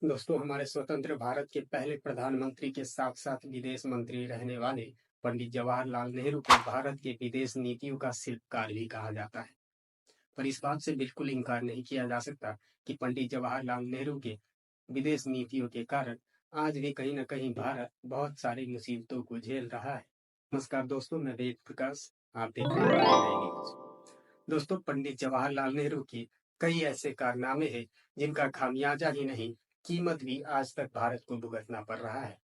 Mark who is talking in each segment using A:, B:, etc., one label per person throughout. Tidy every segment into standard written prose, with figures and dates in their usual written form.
A: दोस्तों, हमारे स्वतंत्र भारत के पहले प्रधानमंत्री के साथ साथ विदेश मंत्री रहने वाले पंडित जवाहरलाल नेहरू को भारत के विदेश नीतियों का शिल्पकार भी कहा जाता है। पर इस बात से बिल्कुल इनकार नहीं किया जा सकता कि पंडित जवाहरलाल नेहरू के विदेश नीतियों के कारण आज भी कहीं न कहीं भारत बहुत सारी मुसीबतों को झेल रहा है। नमस्कार दोस्तों, मैं वेद प्रकाश, आप देख रहे हैं नई न्यूज। दोस्तों, पंडित जवाहरलाल नेहरू के कई ऐसे कारनामे हैं जिनका खामियाजा ही नहीं, कीमत भी आज तक भारत को भुगतना पड़ रहा है।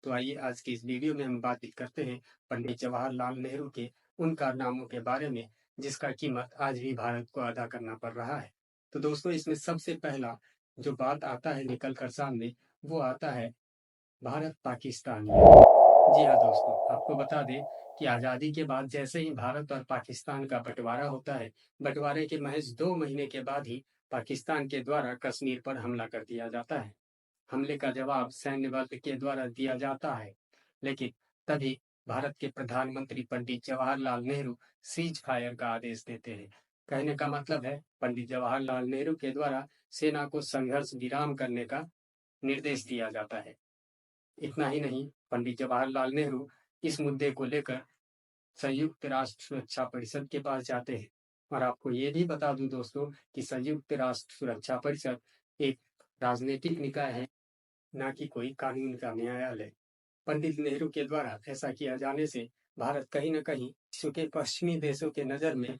A: तो आइए आज की इस वीडियो में हम बातचीत करते हैं पंडित जवाहरलाल नेहरू के उन कारनामों के बारे में जिसका कीमत आज भी भारत को अदा करना पड़ रहा है। तो दोस्तों, इसमें सबसे पहला जो बात आता है निकल कर सामने, वो आता है भारत पाकिस्तान युद्ध। जी हाँ दोस्तों, आपको बता दें कि आज़ादी के बाद जैसे ही भारत और पाकिस्तान का बंटवारा होता है, बंटवारे के महज 2 महीने के बाद ही पाकिस्तान के द्वारा कश्मीर पर हमला कर दिया जाता है। हमले का जवाब सैन्य बल के द्वारा दिया जाता है, लेकिन तभी भारत के प्रधानमंत्री पंडित जवाहरलाल नेहरू सीज फायर का आदेश देते हैं। कहने का मतलब है पंडित जवाहरलाल नेहरू के द्वारा सेना को संघर्ष विराम करने का निर्देश दिया जाता है। इतना ही नहीं, पंडित जवाहरलाल नेहरू इस मुद्दे को लेकर संयुक्त राष्ट्र सुरक्षा परिषद के पास जाते हैं। और आपको ये भी बता दूं दोस्तों कि संयुक्त राष्ट्र सुरक्षा परिषद एक राजनीतिक निकाय है, ना कि कोई कानून का न्यायालय। पंडित नेहरू के द्वारा ऐसा किया जाने से भारत कहीं न कहीं विश्व के पश्चिमी देशों के नज़र में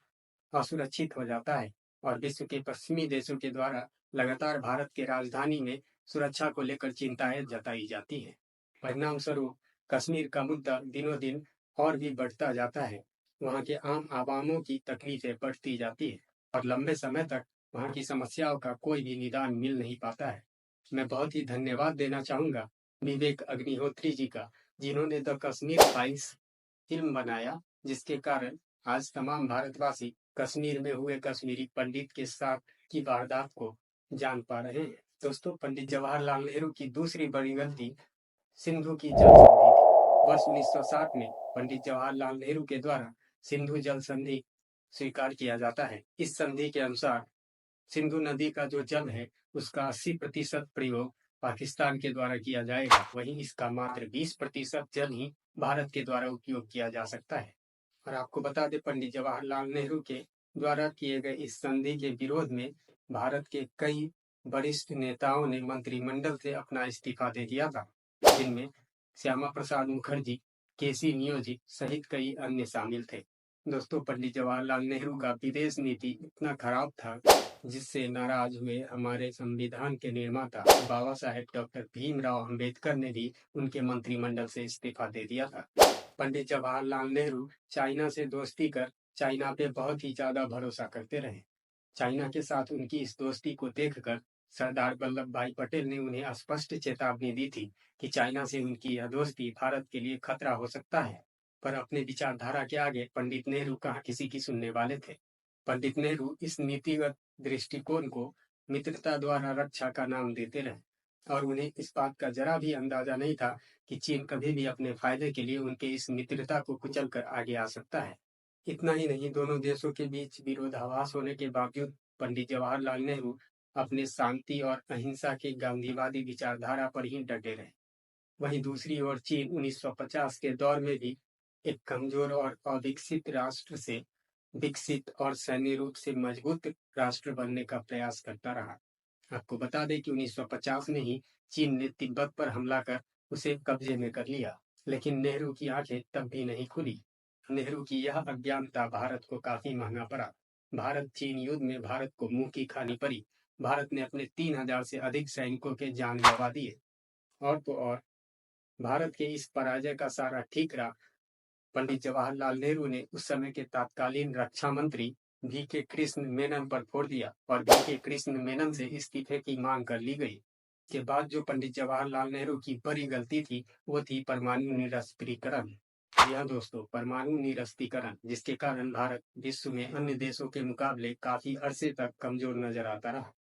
A: असुरक्षित हो जाता है और विश्व के पश्चिमी देशों के द्वारा लगातार भारत के राजधानी में सुरक्षा को लेकर चिंताएं जताई जाती हैं। परिणाम स्वरूप कश्मीर का मुद्दा दिनों दिन और भी बढ़ता जाता है। वहाँ के आम आवामों की तकलीफें बढ़ती जाती है और लंबे समय तक वहाँ की समस्याओं का कोई भी निदान मिल नहीं पाता है। मैं बहुत ही धन्यवाद देना चाहूँगा विवेक अग्निहोत्री जी का, जिन्होंने द कश्मीर फाइल्स फिल्म बनाया, जिसके कारण आज तमाम भारतवासी कश्मीर में हुए कश्मीरी पंडित के साथ की वारदात को जान पा रहे हैं। दोस्तों, पंडित जवाहरलाल नेहरू की दूसरी बड़ी गलती सिंधु की जल संधि थी। वर्ष 1960 में पंडित जवाहरलाल नेहरू के द्वारा सिंधु जल संधि स्वीकार किया जाता है। इस संधि के अनुसार सिंधु नदी का जो जल है, उसका 80% प्रयोग पाकिस्तान के द्वारा किया जाएगा, वहीं इसका मात्र 20% जल ही भारत के द्वारा उपयोग किया जा सकता है। और आपको बता दें, पंडित जवाहरलाल नेहरू के द्वारा किए गए इस संधि के विरोध में भारत के कई वरिष्ठ नेताओं ने मंत्रिमंडल से अपना इस्तीफा दे दिया था, जिनमें श्यामा प्रसाद मुखर्जी, केसी नियोजी सहित कई अन्य शामिल थे। दोस्तों, पंडित जवाहरलाल नेहरू का विदेश नीति इतना खराब था, जिससे नाराज हुए हमारे संविधान के निर्माता बाबा साहेब डॉक्टर भीमराव अंबेडकर ने भी उनके मंत्रिमंडल से इस्तीफा दे दिया था। पंडित जवाहरलाल नेहरू चाइना से दोस्ती कर चाइना पे बहुत ही ज्यादा भरोसा करते रहे। चाइना के साथ उनकी इस दोस्ती को देखकर सरदार वल्लभ भाई पटेल ने उन्हें स्पष्ट चेतावनी दी थी कि चाइना से उनकी यह दोस्ती भारत के लिए खतरा हो सकता है। पर अपने विचारधारा के आगे पंडित नेहरू कहाँ किसी की सुनने वाले थे। पंडित नेहरू इस नीतिगत दृष्टिकोण को मित्रता द्वारा रक्षा का नाम देते रहे और उन्हें इस बात का जरा भी अंदाजा नहीं था कि चीन कभी भी अपने फायदे के लिए उनके इस मित्रता को कुचलकर आगे आ सकता है। इतना ही नहीं, दोनों देशों के बीच विरोधाभास होने के बावजूद पंडित जवाहरलाल नेहरू अपने शांति और अहिंसा के गांधीवादी विचारधारा पर ही डटे रहे। वहीं दूसरी ओर चीन 1950 के दौर में भी एक कमजोर और अविकसित राष्ट्र से विकसित और सैन्य रूप से मजबूत राष्ट्र बनने का प्रयास करता रहा। आपको बता दें कि 1950 में ही चीन ने तिब्बत पर हमला कर उसे कब्जे में कर लिया, लेकिन नेहरू की आंखें तब भी नहीं खुली। नेहरू की यह अज्ञानता भारत को काफी महंगा पड़ा। भारत चीन युद्ध में भारत को मुंह की खानी पड़ी। भारत ने अपने 3000 से अधिक सैनिकों के जान गंवा दिए। और तो और भारत के इस पराजय का सारा ठीकरा पंडित जवाहरलाल नेहरू ने उस समय के तत्कालीन रक्षा मंत्री वी के कृष्ण मेनन पर फोड़ दिया और वी के कृष्ण मेनन से इस्तीफे की मांग कर ली गई। के बाद जो पंडित जवाहरलाल नेहरू की बड़ी गलती थी, वो थी परमाणु निरस्त्रीकरण। जी हाँ दोस्तों, परमाणु निरस्त्रीकरण, जिसके कारण भारत विश्व में अन्य देशों के मुकाबले काफी अरसे तक कमजोर नजर आता रहा।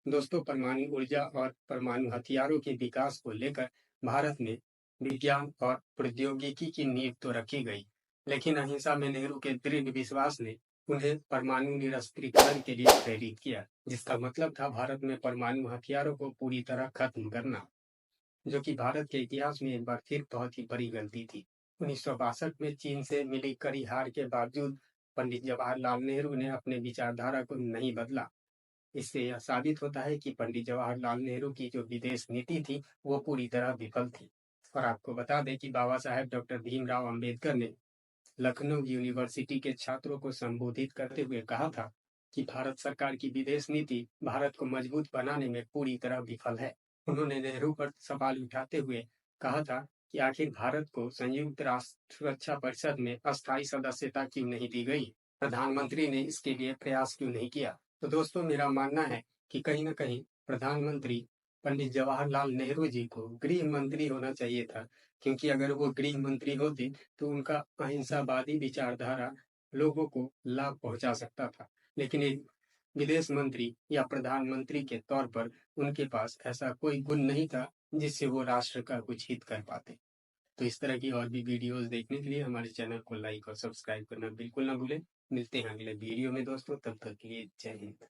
A: दोस्तों, परमाणु ऊर्जा और परमाणु हथियारों के विकास को लेकर भारत में विज्ञान और प्रौद्योगिकी की नींव तो रखी गई, लेकिन अहिंसा में नेहरू के दृढ़ विश्वास ने उन्हें परमाणु निरस्त्रीकरण के लिए प्रेरित किया, जिसका मतलब था भारत में परमाणु हथियारों को पूरी तरह खत्म करना, जो कि भारत के इतिहास में एक बार फिर बहुत ही बड़ी गलती थी। 1962 में चीन से मिली कड़ी हार के बावजूद पंडित जवाहरलाल नेहरू ने अपने विचारधारा को नहीं बदला। इससे यह साबित होता है कि पंडित जवाहरलाल नेहरू की जो विदेश नीति थी वो पूरी तरह विफल थी। और आपको बता दें कि बाबा साहेब डॉक्टर भीमराव अंबेडकर ने लखनऊ यूनिवर्सिटी के छात्रों को संबोधित करते हुए कहा था कि भारत सरकार की विदेश नीति भारत को मजबूत बनाने में पूरी तरह विफल है। उन्होंने नेहरू पर सवाल उठाते हुए कहा था कि आखिर भारत को संयुक्त राष्ट्र सुरक्षा परिषद में अस्थायी सदस्यता क्यों नहीं दी गई, प्रधानमंत्री ने इसके लिए प्रयास क्यों नहीं किया। तो दोस्तों, मेरा मानना है कि कहीं ना कहीं प्रधानमंत्री पंडित जवाहरलाल नेहरू जी को गृह मंत्री होना चाहिए था, क्योंकि अगर वो गृह मंत्री होते तो उनका अहिंसावादी विचारधारा लोगों को लाभ पहुंचा सकता था। लेकिन एक विदेश मंत्री या प्रधानमंत्री के तौर पर उनके पास ऐसा कोई गुण नहीं था जिससे वो राष्ट्र का कुछ हित कर पाते। तो इस तरह की और भी वीडियोस देखने के लिए हमारे चैनल को लाइक और सब्सक्राइब करना बिल्कुल ना भूलें। मिलते हैं अगले वीडियो में दोस्तों, तब तक के लिए जय हिंद।